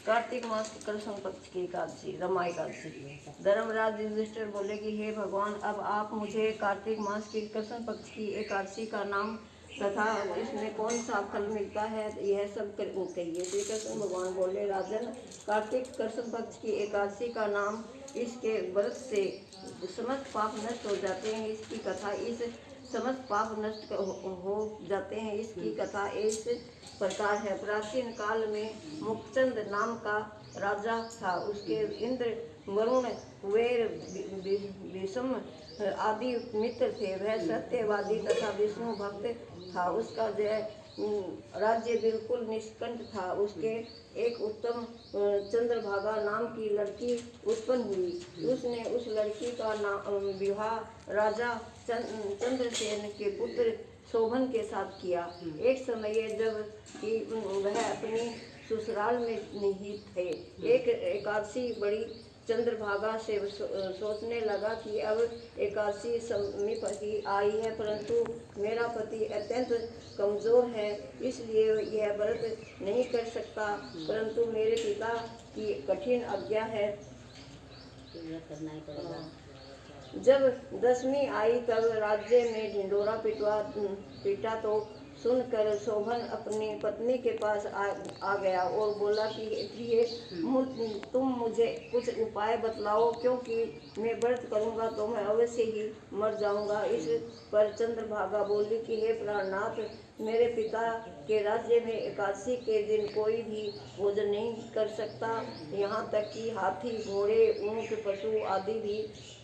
कार्तिक मास की कृष्ण पक्ष की एकादशी, रमा एकादशी। धर्मराज युधिष्ठिर बोले कि हे भगवान, अब आप मुझे कार्तिक मास की कृष्ण पक्ष की एकादशी का नाम तथा इसमें कौन सा फल मिलता है यह सब कहिए। श्री कृष्ण भगवान बोले, राजन, कार्तिक कृष्ण पक्ष की एकादशी का नाम, इसके व्रत से समस्त पाप नष्ट हो जाते हैं, इसकी कथा इस समस्त पाप नष्ट हो जाते हैं, इसकी कथा इस प्रकार है। प्राचीन काल में मुक्तचंद नाम का राजा था। उसके इंद्र, वरुण, कुबेर, भीष्म आदि मित्र थे। वह सत्यवादी तथा विष्णु भक्त था। उसका राज्य बिल्कुल निष्कंठ था। उसके एक उत्तम चंद्रभागा नाम की लड़की उत्पन्न हुई। उसने उस लड़की का विवाह राजा चंद्रसेन के पुत्र शोभन के साथ किया। एक समय जब कि वह अपनी ससुराल में नहीं थे, एक एकादशी बड़ी चंद्रभागा से सोचने लगा कि अब एकादशी समीप ही आई है, परंतु मेरा पति अत्यंत कमजोर है, इसलिए यह व्रत नहीं कर सकता, परंतु मेरे पिता की कठिन आज्ञा है, करना ही पड़ेगा। जब दशमी आई तब राज्य में ढिंडोरा पीटा तो सुनकर शोभन अपनी पत्नी के पास आ गया और बोला कि प्रिय, तुम मुझे कुछ उपाय बतलाओ, क्योंकि मैं व्रत करूंगा तो मैं अवश्य ही मर जाऊंगा। इस पर चंद्रभागा बोली कि हे प्राणनाथ, मेरे पिता के राज्य में एकादशी के दिन कोई भी भोजन नहीं कर सकता, यहाँ तक कि हाथी, घोड़े, ऊंट, पशु आदि भी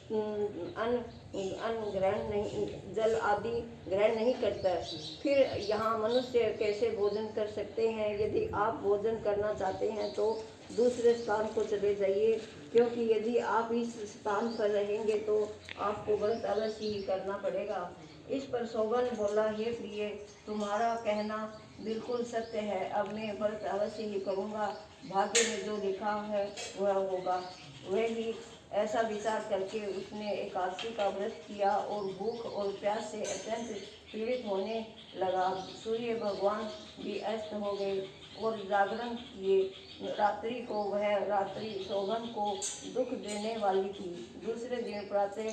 अन्न ग्रहण नहीं, जल आदि ग्रहण नहीं करता। फिर यहाँ मनुष्य कैसे भोजन कर सकते हैं? यदि आप भोजन करना चाहते हैं तो दूसरे स्थान को चले जाइए, क्योंकि यदि आप इस स्थान पर रहेंगे तो आपको व्रत अवश्य ही करना पड़ेगा। इस पर शोभन बोला, हे प्रिय, तुम्हारा कहना बिल्कुल सत्य है, अब मैं व्रत अवश्य ही करूँगा, भाग्य में जो लिखा है वह होगा। वह ही ऐसा विचार करके उसने एकादशी का व्रत किया और भूख और प्यास से अत्यंत पीड़ित होने लगा। सूर्य भगवान भी अस्त हो गए और जागरण किए। रात्रि को वह रात्रि शोभन को दुख देने वाली थी। दूसरे दिन प्रातः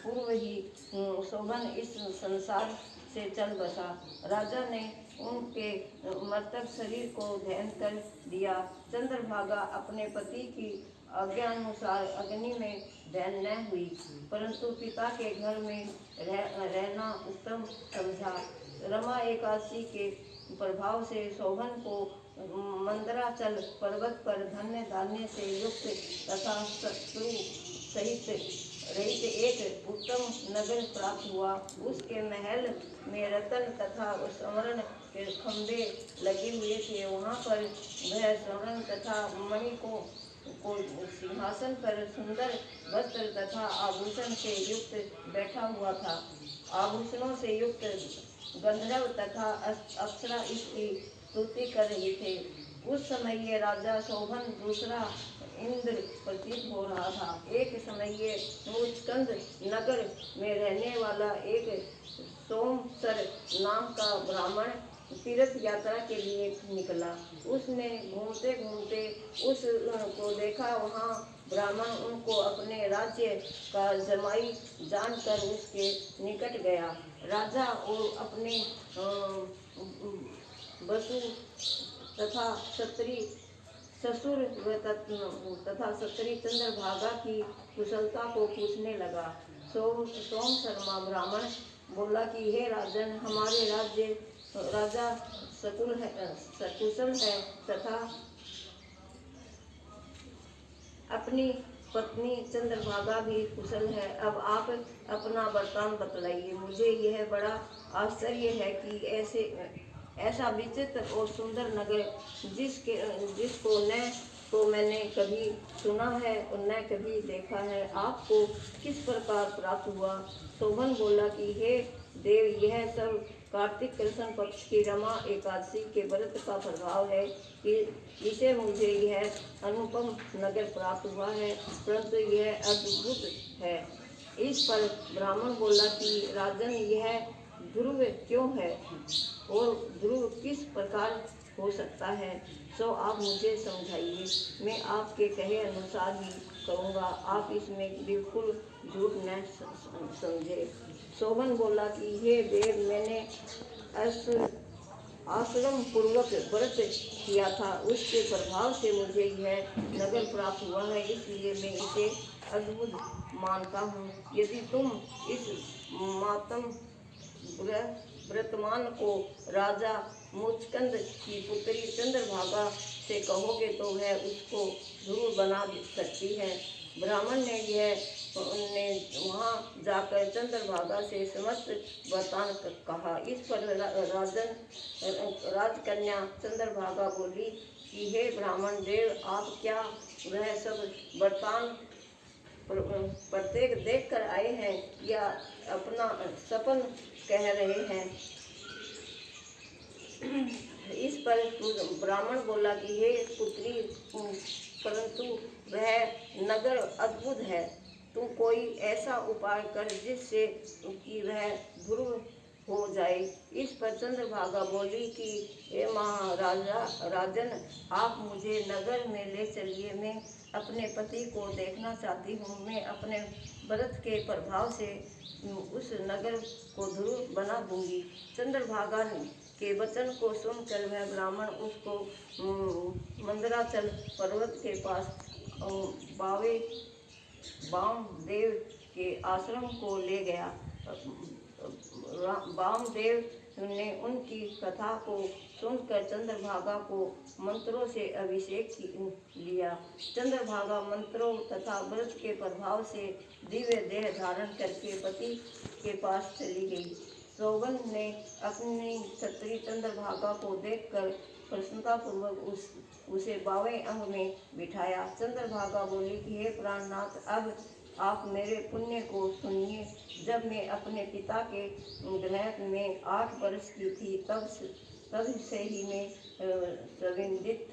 पूर्व ही शोभन इस संसार से चल बसा। राजा ने उनके मृतक शरीर को दहन कर दिया। चंद्रभागा अपने पति की आज्ञानुसार अग्नि में दहन न हुई, परंतु पिता के घर में रहना उत्तम समझा। रमा एकादशी के प्रभाव से शोभन को मंदराचल पर्वत पर धन्य धान्य से युक्त तथा शत्रु सहित रहित एक उत्तम नगर प्राप्त हुआ। उसके महल में रतन तथा स्वर्ण के खंभे लगे हुए थे। वहाँ पर वह स्वर्ण तथा मणि को सिंहासन पर सुंदर वस्त्र तथा आभूषण से युक्त बैठा हुआ था। आभूषणों से युक्त गंधर्व तथा अप्सरा इसकी स्तुति कर रहे थे। उस समय ये राजा शोभन दूसरा इंद्र प्रतीत हो रहा था। एक समय ये मुचकंद नगर में रहने वाला एक सोमसर नाम का ब्राह्मण तीर्थ यात्रा के लिए निकला। उसने घूमते घूमते उस को देखा। वहाँ ब्राह्मण उनको अपने राज्य का जमाई जानकर उसके निकट गया। राजा और अपने वसु तथा क्षत्रिय ससुर तथा क्षत्रिय चंद्रभागा की कुशलता को पूछने लगा। सोम शर्मा ब्राह्मण बोला कि हे राजन, हमारे राजा सकुशल है तथा अपनी पत्नी चंद्रभागा भी कुशल है। अब आप अपना वरदान बतलाइए। मुझे यह बड़ा आश्चर्य है कि ऐसा विचित्र और सुंदर नगर जिसको न तो मैंने कभी सुना है और न कभी देखा है, आपको किस प्रकार प्राप्त हुआ? शोभन बोला कि हे देव, यह सब कार्तिक कृष्ण पक्ष की रमा एकादशी के व्रत का प्रभाव है कि इसे मुझे यह अनुपम नगर प्राप्त हुआ है, परंतु यह अद्भुत है। इस पर ब्राह्मण बोला कि राजन, यह ध्रुव क्यों है और ध्रुव किस प्रकार हो सकता है, सो आप मुझे समझाइए। मैं आपके कहे अनुसार ही करूँगा, आप इसमें बिल्कुल झूठ न समझे। शोभन बोला कि हे देव, मैंने आश्रम पूर्वक व्रत किया था, उसके प्रभाव से मुझे यह नगर प्राप्त हुआ है, इसलिए मैं इसे अद्भुत मानता हूँ। यदि तुम इस मातम वर्तमान को राजा मुचकंद की पुत्री चंद्रभागा से कहोगे तो वह उसको ध्रुव बना सकती है। ब्राह्मण ने वहाँ जाकर चंद्रभागा से समस्त वृतांत कहा। इस पर राजकन्या चंद्रभागा बोली कि हे ब्राह्मण देव, आप क्या वह सब वृतांत प्रत्येक देख कर आए हैं या अपना सपन कह रहे हैं? इस पर ब्राह्मण बोला कि हे पुत्री, परंतु वह नगर अद्भुत है, तू कोई ऐसा उपाय कर जिससे कि वह ध्रुव हो जाए। इस पर चंद्रभागा बोली कि हे महाराजा राजन, आप मुझे नगर में ले चलिए, मैं अपने पति को देखना चाहती हूँ। मैं अपने व्रत के प्रभाव से उस नगर को ध्रुव बना दूंगी। चंद्रभागा के वचन को सुनकर वह ब्राह्मण उसको मंदराचल पर्वत के पास वामदेव के आश्रम को ले गया। वामदेव ने उनकी कथा को सुनकर चंद्रभागा को मंत्रों से अभिषेक लिया। चंद्रभागा मंत्रों तथा व्रत के प्रभाव से दिव्य देह धारण करके पति के पास चली गई। शोभन ने अपनी छत्री चंद्रभागा को देखकर प्रसन्नतापूर्वक उसे बावें अंग में बिठाया। चंद्रभागा बोली कि हे प्राणनाथ, अब आप मेरे पुण्य को सुनिए। जब मैं अपने पिता के गृह में 8 वर्ष की थी, तब से ही मैं संविदित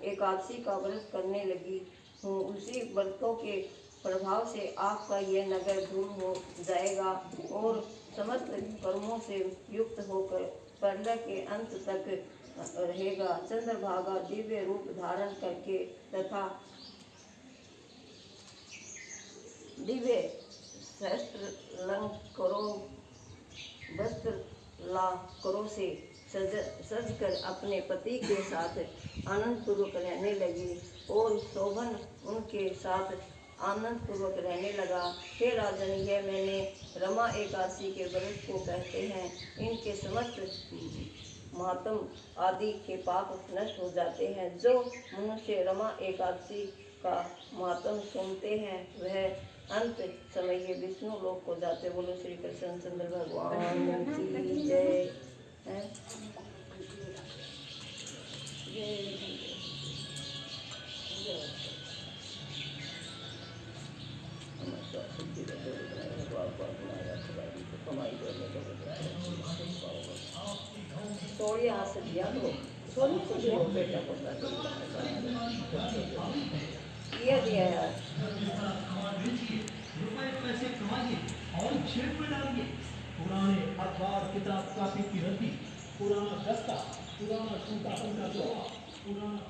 एकादशी का व्रत करने लगी हूँ। उसी व्रतों के प्रभाव से आपका यह नगर ध्रुव हो जाएगा और समस्त कर्मों से युक्त होकर प्रलय के अंत तक रहेगा। चंद्रभागा दिव्य रूप धारण करके तथा दिव्य वस्त्र से सजकर अपने पति के साथ आनंद पूर्वक रहने लगी और शोभन उनके साथ आनंद पूर्वक रहने लगा। हे राजन, यह मैंने रमा एकादशी के व्रत को कहते हैं। इनके समस्त मातम आदि के पाप नष्ट हो जाते हैं। जो मनुष्य रमा एकादशी का मातम सुनते हैं वह अंत समय ये विष्णु लोक को जाते। बोलो श्री कृष्ण चंद्र भगवान की जय। थोड़ी हाथ से दिया तो सोनू को जो बेटा को दिया यार। रुपए पैसे कमाइए और जेब में डालिए। पुराने अखबार किताब कापी की रद्दी, पुराना दस्ता, पुराना टूटा फूटा पुराना